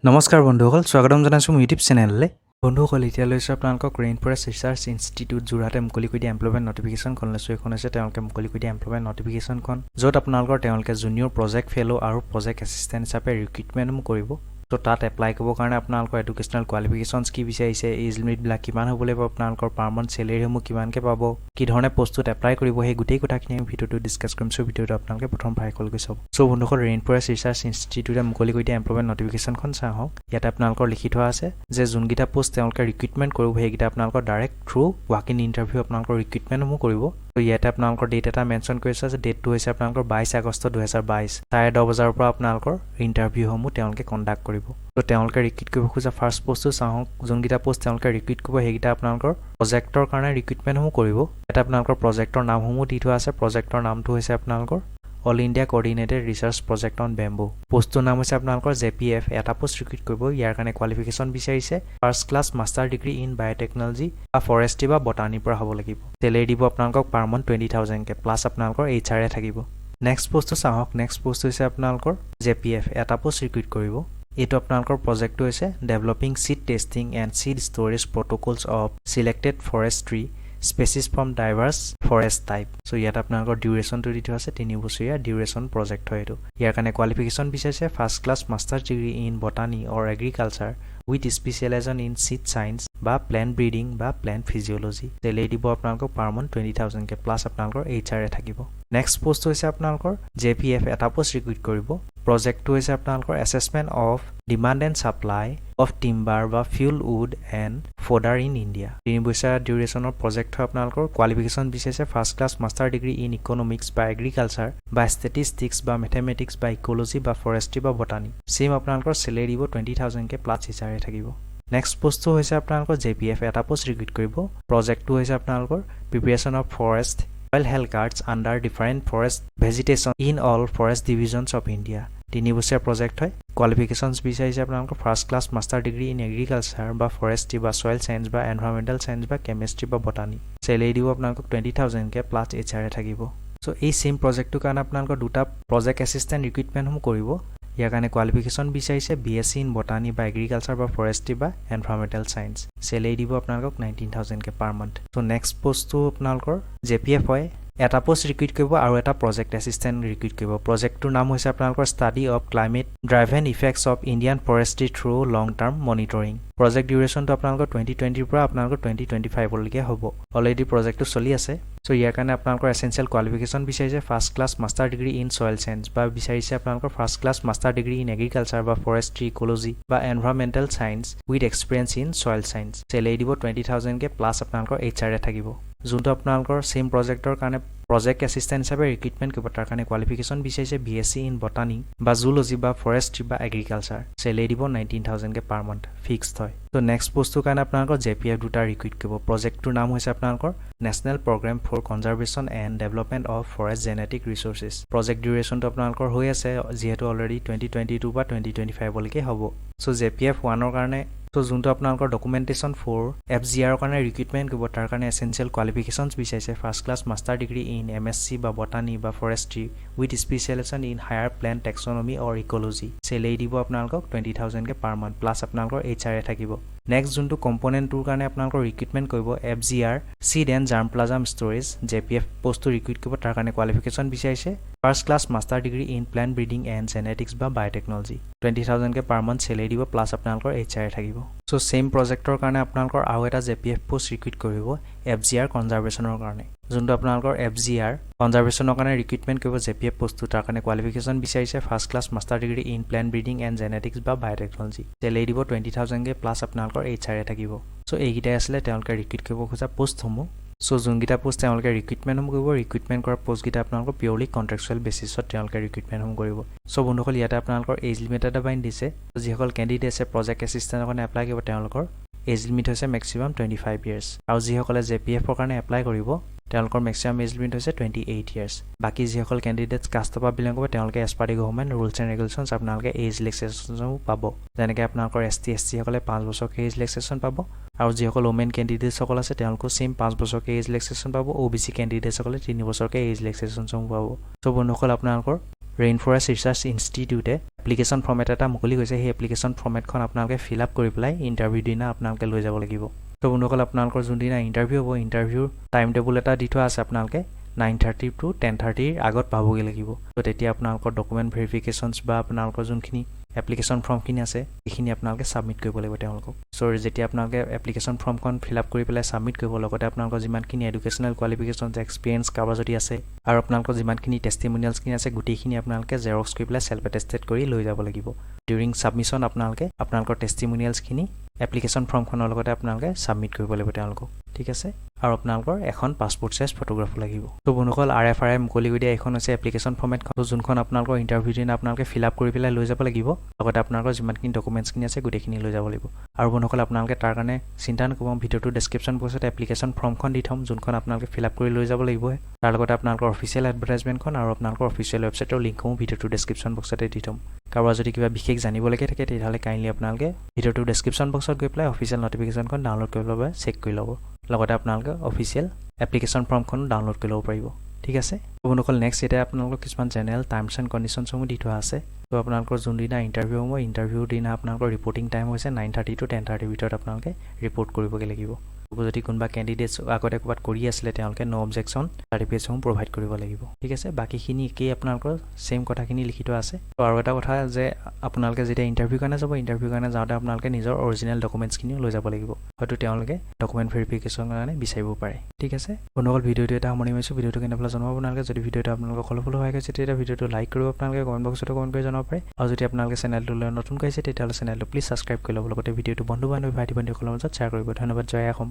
নমস্কাৰ বন্ধুসকল, স্বাগতম জনাইছোঁ মোৰ ইউটিউব চেনেললৈ। বন্ধুসকল, এতিয়া লৈছোঁ আপোনালোকক ৰেইন ফৰেষ্ট ৰিচাৰ্চ ইনষ্টিটিউট যোৰহাটে মুকলি কৰি দিয়া এমপ্লয়মেণ্ট নটিফিকেশ্যনখন লৈছোঁ। এইখন হৈছে তেওঁলোকে মুকলি কৰি দিয়া এমপ্লয়মেণ্ট নটিফিকেশ্যনখন, য'ত তেওঁলোকে জুনিয়ৰ প্ৰজেক্ট ফেল' আৰু প্ৰজেক্ট এছিষ্টেণ্ট হিচাপে ৰিক্ৰুইটমেণ্টসমূহ কৰিব। ত' তাত এপ্লাই কৰিবৰ কাৰণে আপোনালোকৰ এডুকেশ্যনেল কোৱালিফিকেশ্যনছ কি বিচাৰিছে, এজ লিমিটবিলাক কিমান হ'ব লাগিব, আপোনালোকৰ পাৰ মান্থ চেলেৰীসমূহ কিমানকৈ পাব, কি ধৰণে পষ্টটোত এপ্লাই কৰিব, সেই গোটেই কথাখিনি আমি ভিডিঅ'টো ডিছকাছ কৰিম। চ' ভিডিঅ'টো আপোনালোকে প্ৰথম ভাইকলকৈ চাব। চ' বন্ধুসকল, ৰেইন ফৰেষ্ট ৰিচাৰ্চ ইনষ্টিটিউটে মুকলি কৰি দিয়া এমপ্লয়মেণ্ট নটিফিকেশ্যনখন চাওক। ইয়াতে আপোনালোকৰ লিখি থোৱা আছে যে যোনকেইটা পোষ্ট তেওঁলোকে ৰিক্ৰুইটমেণ্ট কৰিব, সেইকেইটা আপোনালোকৰ direct through walk in interview আপোনালোকৰ ৰিক্ৰুইটমেণ্টসমূহ কৰিব। ত' ইয়াতে আপোনালোকৰ ডেট এটা মেনশ্যন কৰিছে যে ডেটটো হৈছে আপোনালোকৰ 22 আগষ্ট 2022, 10:30 বজাৰ পৰা আপোনালোকৰ ইণ্টাৰভিউসমূহ তেওঁলোকে কণ্ডাক্ট কৰিব। ত' তেওঁলোকে ৰিক্ৰুইট কৰিব খোজা ফাৰ্ষ্ট পষ্টটো চাওক। যোনকেইটা পোষ্ট তেওঁলোকে ৰিক্ৰুইট কৰিব, সেইকেইটা আপোনালোকৰ প্ৰজেক্টৰ কাৰণে ৰিক্ৰুইটমেণ্টসমূহ কৰিব। ইয়াতে আপোনালোকৰ প্ৰজেক্টৰ নামসমূহ দি থোৱা আছে। প্ৰজেক্টৰ নামটো হৈছে আপোনালোকৰ all India coordinated research project on bamboo. পোষ্টটোৰ নাম হৈছে আপোনালোকৰ JPF। এটা পোষ্ট ৰিক্ৰুইট কৰিব। ইয়াৰ কাৰণে কোৱালিফিকেশ্যন বিচাৰিছে first class master degree in biotechnology বা ফৰেষ্ট্ৰি বা বটানীৰ পৰা হ'ব লাগিব। চেলেৰী দিব আপোনালোকক পাৰ মান্থ 20,000কৈ প্লাছ আপোনালোকৰ HR থাকিব। নেক্সট পোষ্টটো চাওক। নেক্সট পোষ্ট হৈছে আপোনালোকৰ JPF। এটা পোষ্ট ৰিক্ৰুইট কৰিব। এইটো আপোনালোকৰ প্ৰজেক্টটো হৈছে developing seed testing and seed storage protocols of selected forestry species from diverse forest type. So' ইয়াত আপোনালোকৰ ডিউৰেশ্যনটো দি থোৱা আছে 3 বছৰীয়া ডিউৰেশ্যন প্ৰজেক্ট হয় এইটো। ইয়াৰ কাৰণে কোৱালিফিকেশ্যন বিচাৰিছে first class master degree in botany or agriculture with specialisation in seed science বা প্লেণ্ট ব্ৰিডিং বা প্লেণ্ট ফিজিঅ'লজি। চেলেৰী দিব আপোনালোকক পাৰ মান্থ 20,000কৈ প্লাছ আপোনালোকৰ HR থাকিব। নেক্সট পোষ্ট হৈছে আপোনালোকৰ JPF। এটা পোষ্ট ৰিক্ৰুইট কৰিব। প্ৰজেক্টটো হৈছে আপোনালোকৰ assessment of demand and supply of timber বা fuel wood and fodder in India. 3 বছৰীয়া ডিউৰেশ্যনৰ প্ৰজেক্ট হয়। আপোনালোকৰ কোৱালিফিকেশ্যন বিচাৰিছে first class master degree in economics বা এগ্ৰিকালচাৰ বা ষ্টেটিষ্টিক্স বা মেথমেটিক্স বা ইক'লজি বা ফৰেষ্ট্ৰি বা বটানী। ছেম আপোনালোকৰ চেলেৰী দিব 20,000কৈ প্লাছ HR থাকিব। নেক্সট পোষ্টটো হৈছে আপোনালোকৰ JPF। এটা পোষ্ট ৰিক্ৰুইট কৰিব। প্ৰজেক্টটো হৈছে আপোনালোকৰ preparation of forest soil health cards under different forest vegetation in all forest divisions of India. 3 বছৰীয়া প্ৰজেক্ট হয়। কোৱালিফিকেশ্যনছ বিচাৰিছে আপোনালোকৰ first class master degree in agriculture বা ফৰেষ্ট্ৰি বা ছইল চায়েন্স বা এনভাইৰমেণ্টেল চায়েন্স বা কেমেষ্ট্ৰি বা বটানী। চেলেৰী দিব আপোনালোকক 20,000কৈ প্লাছ HR থাকিব। চ' এই ছেইম প্ৰজেক্টটোৰ কাৰণে আপোনালোকৰ দুটা প্ৰজেক্ট এছিষ্টেণ্ট ৰিক্ৰুইটমেণ্টসমূহ কৰিব। ইয়াৰ কাৰণে কোৱালিফিকেশ্যন বিচাৰিছে BSc ইন বটানী বা এগ্ৰিকালচাৰ বা ফৰেষ্ট্ৰি বা এনভাইৰমেণ্টেল চায়েন্স। চেলেৰী দিব আপোনালোকক 19,000কৈ পাৰ মান্থ। চ' নেক্সট পোষ্টটো আপোনালোকৰ JPF হয়। এটা পোষ্ট ৰিক্ৰুইট কৰিব আৰু এটা প্ৰজেক্ট এছিষ্টেণ্ট ৰিক্ৰুইট কৰিব। প্ৰজেক্টটোৰ নাম হৈছে আপোনালোকৰ study of climate driven effects of Indian forestry through long term monitoring. Project ডিউৰেশ্যনটো আপোনালোকৰ 2020ৰ পৰা আপোনালোকৰ 2025লৈকে হ'ব। অলৰেডি প্ৰজেক্টটো চলি আছে। চ' ইয়াৰ কাৰণে আপোনালোকৰ এছেঞ্চিয়েল কোৱালিফিকেশ্যন বিচাৰিছে first class master degree in soil science বা বিচাৰিছে আপোনালোকৰ first class master degree in agriculture বা ফৰেষ্ট্ৰি ইক'লজি বা environmental science with experience in soil science. Salary দিব 20,000কৈ প্লাছ আপোনালোকৰ HR থাকিব। যোনটো আপোনালোকৰ ছেইম প্ৰজেক্টৰ কাৰণে প্ৰজেক্ট এছিষ্টেণ্ট হিচাপে ৰিক্ৰুইটমেণ্ট কৰিব, তাৰ কাৰণে কোৱালিফিকেশ্যন বিচাৰিছে BSc ইন বটানী বা জুলজি বা ফৰেষ্ট্ৰি বা এগ্ৰিকালচাৰ। চেলেৰী দিব 19,000কৈ পাৰ মান্থ ফিক্সড হয়। ত' নেক্সট পোষ্টটোৰ কাৰণে আপোনালোকৰ JPF দুটা ৰিক্ৰুইট কৰিব। প্ৰজেক্টটোৰ নাম হৈছে আপোনালোকৰ national programme for conservation and development of forest genetic resources. Project ডিউৰেশ্যনটো আপোনালোকৰ হৈ আছে, যিহেতু অলৰেডি 2022 বা 2025লৈকে হ'ব। চ' JPF 1ৰ কাৰণে যোনটো আপোনালোকৰ ডকুমেণ্টেশ্যন ফৰ FGRৰ কাৰণে ৰিক্ৰুইটমেণ্ট কৰিব, তাৰ কাৰণে এছেঞ্চিয়েল কোৱালিফিকেশ্যনছ বিচাৰিছে first class master degree in MSc বা বটানী বা forestry with specialisation in higher plant taxonomy or ecology. Salary দিব আপোনালোকক 20,000কৈ পাৰ মান্থ প্লাছ আপোনালোকৰ HR থাকিব। নেক্সট যোনটো কম্পনেণ্টটোৰ কাৰণে আপোনালোকৰ ৰিক্ৰুইটমেণ্ট কৰিব FGR seed and germplasm storage. JPF পোষ্টটো ৰিক্ৰুইট কৰিব, তাৰ কাৰণে কোৱালিফিকেশ্যন বিচাৰিছে first class master degree in plant breeding and genetics বা বায়'টেকনলজি। 20,000কৈ পাৰ মান্থ চেলেৰী দিব প্লাছ আপোনালোকৰ HR থাকিব। চ' ছেইম প্ৰজেক্টৰ কাৰণে আপোনালোকৰ আৰু এটা JPF পোষ্ট ৰিক্ৰুইট কৰিব FGR কনজাৰ্ভেশ্যনৰ কাৰণে। যোনটো আপোনালোকৰ FGR কনজাৰ্ভেশ্যনৰ কাৰণে ৰিক্ৰুইটমেণ্ট কৰিব JPF পোষ্টটো, তাৰ কাৰণে কোৱালিফিকেশ্যন বিচাৰিছে first class master degree in plant breeding and genetics বা বায়'টেকনলজি। চেলেৰী দিব 20,000কৈ প্লাছ আপোনালোকৰ HR থাকিব। চ' এইকেইটাই আছিলে তেওঁলোকে ৰিক্ৰুইট কৰিব খোজা পোষ্টসমূহ। চ' যোনকেইটা পোষ্ট তেওঁলোকে ৰিক্ৰুইটমেণ্টসমূহ কৰিব, ৰিক্ৰুইটমেণ্ট কৰা পোষ্টকেইটা আপোনালোকৰ পিয়ৰলি কণ্ট্ৰেকচুৱেল বেচিছত তেওঁলোকে ৰিক্ৰুইটমেণ্টসমূহ কৰিব। চ' বন্ধুসকল, ইয়াতে আপোনালোকৰ এজ লিমিট এটা বান্ধি দিছে। যিসকল কেণ্ডিডেটছে প্ৰজেক্ট এছিষ্টেণ্টৰ কাৰণে এপ্লাই কৰিব, তেওঁলোকৰ এজ লিমিট হৈছে মেক্সিমাম 25 ইয়াৰ্ছ। আৰু যিসকলে JPFৰ কাৰণে এপ্লাই কৰিব, তেওঁলোকৰ মেক্সিমাম এজ লিমিট হৈছে 28 ইয়াৰ্ছ। বাকী যিসকল কেণ্ডিডেটছ কাষ্টৰ পৰা বিলং কৰিব, তেওঁলোকে as per the government rules and regulations আপোনালোকে এজ ৰিলেক্সেশ্যনো পাব। যেনেকৈ আপোনালোকৰ ST/SC সকলে 5 বছৰকৈ এজ ৰিলেক্সেশ্যন পাব, আৰু যিসকল ওমেন কেণ্ডিডেটছসকল আছে তেওঁলোকো ছেইম 5 বছৰকৈ এজ ৰিলেক্সেশ্যন পাব। OBC কেণ্ডিডেটছসকলে 3 বছৰকৈ এজ ৰিলেক্সেশ্যনসমূহ পাব। চ' বন্ধুসকল, আপোনালোকৰ Rainforest Research Institute application format এটা মুকলি কৰিছে সেই এপ্লিকেশ্যন ফৰ্মেটখন আপোনালোকে ফিল আপ কৰি পেলাই ইণ্টাৰভিউ দিনা আপোনালোকে লৈ যাব লাগিব তো বন্ধুসকল আপোনালোকৰ যোনদিনা ইণ্টাৰভিউ হ'ব ইণ্টাৰভিউৰ টাইম টেবুল এটা দি থোৱা আছে আপোনালোকে 9:30 to 10:30 আগত পাবগৈ লাগিব তো তেতিয়া আপোনালোকৰ ডকুমেণ্ট ভেৰিফিকেশ্যনছ বা আপোনালোকৰ যোনখিনি এপ্লিকেশ্যন ফৰ্মখিনি আছে এইখিনি আপোনালোকে ছাবমিট কৰিব লাগিব তেওঁলোকক যেতিয়া আপোনালোকে এপ্লিকেশ্যন ফৰ্মখন ফিল আপ কৰি পেলাই ছাবমিট কৰিব লগতে আপোনালোকৰ যিমানখিনি এডুকেশ্যনেল কোৱালিফিকেশ্যনছ এক্সপিৰিয়েঞ্চ কাৰোবাৰ যদি আছে আৰু আপোনালোকৰ যিমানখিনি টেষ্টিমনিয়েলছখিনি আছে গোটেইখিনি আপোনালোকে জেৰক্স কৰি পেলাই ছেল্ফ এটেষ্টেড কৰি লৈ যাব লাগিব ডিউৰিং ছাবমিশ্যন আপোনালোকে আপোনালোকৰ টেষ্টিমনিয়েলছখিনি এপ্লিকেশ্যন ফৰ্মখনৰ লগতে আপোনালোকে ছাবমিট কৰিব লাগিব তেওঁলোকক ঠিক আছে আৰু আপোনালোকৰ এখন পাছপোৰ্ট সাইজ ফটোগ্ৰাফ লাগিব তো বন্ধুসকল RFRI মুকলি কৰি দিয়া এখন হৈছে এপ্লিকেশ্যন ফৰ্মেটখন যোনখন আপোনালোকৰ ইণ্টাৰভিউ দিনা আপোনালোকে ফিল আপ কৰি পেলাই লৈ যাব লাগিব লগতে আপোনালোকৰ যিমানখিনি ডকুমেণ্টছখিনি আছে গোটেইখিনি লৈ যাব লাগিব আৰু বন্ধুসকল আপোনালোকে তাৰ কাৰণে চিন্তা নকৰিব ভিডিঅ'টোৰ ডেছক্ৰিপশ্যন বক্সত এপ্লিকেশ্যন ফৰ্মখন দি থ'ম যোনখন আপোনালোকে ফিল আপ কৰি লৈ যাব লাগিব তাৰ লগতে আপোনালোকৰ অফিচিয়েল এডভাৰটাইজমেণ্টখন আৰু আপোনালোকৰ অফিচিয়েল ৱেবছাইটৰ লিংকসমূহ ভিডিঅ'টোৰ ডেছক্ৰিপশ্যন বক্সতে দি থ'ম কাৰোবাৰ যদি কিবা বিশেষ জানিবলগীয়া থাকে তেতিয়াহ'লে কাইণ্ডলি আপোনালোকে ভিডিঅ'টোৰ ডেছক্ৰিপশ্যন বক্সত গৈ পেলাই অফিচিয়েল নটিফিকেশ্যনখন ডাউনলোড কৰি ল'ব চেক কৰি ল'ব লগতে আপোনালোকে অফিচিয়েল এপ্লিকেশ্যন ফৰ্মখন ডাউনলোড কৰি ল'ব পাৰিব ঠিক আছে বন্ধুসকল নেক্সট এতিয়া আপোনালোকৰ কিছুমান জেনেৰেল টাৰ্মছ এণ্ড কণ্ডিশ্যনসমূহ দি থোৱা আছে তো আপোনালোকৰ যোনদিনা ইণ্টাৰভিউ হ'ব ইণ্টাৰভিউৰ দিনা আপোনালোকৰ ৰিপৰ্টিং টাইম হৈছে 9:30 to 10:30 ভিতৰত আপোনালোকে ৰিপৰ্ট কৰিবগৈ লাগিব যদি কোনোবা কেণ্ডিডেটছ আগতে ক'ৰবাত কৰি আছিলে তেওঁলোকে নো অবজেকশ্যন চাৰ্টিফিকেটসমূহ প্ৰভাইড কৰিব লাগিব ঠিক আছে বাকীখিনি একেই আপোনালোকৰ ছেইম কথাখিনি লিখি থোৱা আছে আৰু এটা কথা যে আপোনালোকে যেতিয়া ইণ্টাৰভিউ কাৰণে যাব ইণ্টাৰভিউ কাৰণে যাওঁতে আপোনালোকে নিজৰ অৰিজিনেল ডকুমেণ্টছখিনিও লৈ যাব লাগিব হয়তো তেওঁলোকে ডকুমেণ্ট ভেৰিফিকেশ্যনৰ কাৰণে বিচাৰিব পাৰে ঠিক আছে বন্ধুসকল ভিডিঅ'টো এটা সামৰণি মাৰিছোঁ ভিডিঅ'টো কেনেকৈ জনাব আপোনালোকে যদি ভিডিঅ'টো আপোনালোকৰ ফলাফল হৈ গৈছে তেতিয়া ভিডিঅ'টো লাইক কৰিব আপোনালোকে কমেণ্ট বক্সতো কমেণ্ট কৰি জনাব পাৰে আৰু যদি আপোনালোকে চেনেলটোলৈ নতুন কৈছে তেতিয়াহ'লে চেনেলটো প্লিজ ছাবস্ক্ৰাইব কৰি ল'ব লগতে ভিডিঅ'টো বন্ধু বান্ধৱী ভাইটি ভণ্টিসকলৰ মাজত শ্বেয়াৰ কৰিব ধন্যবাদ জয় অসম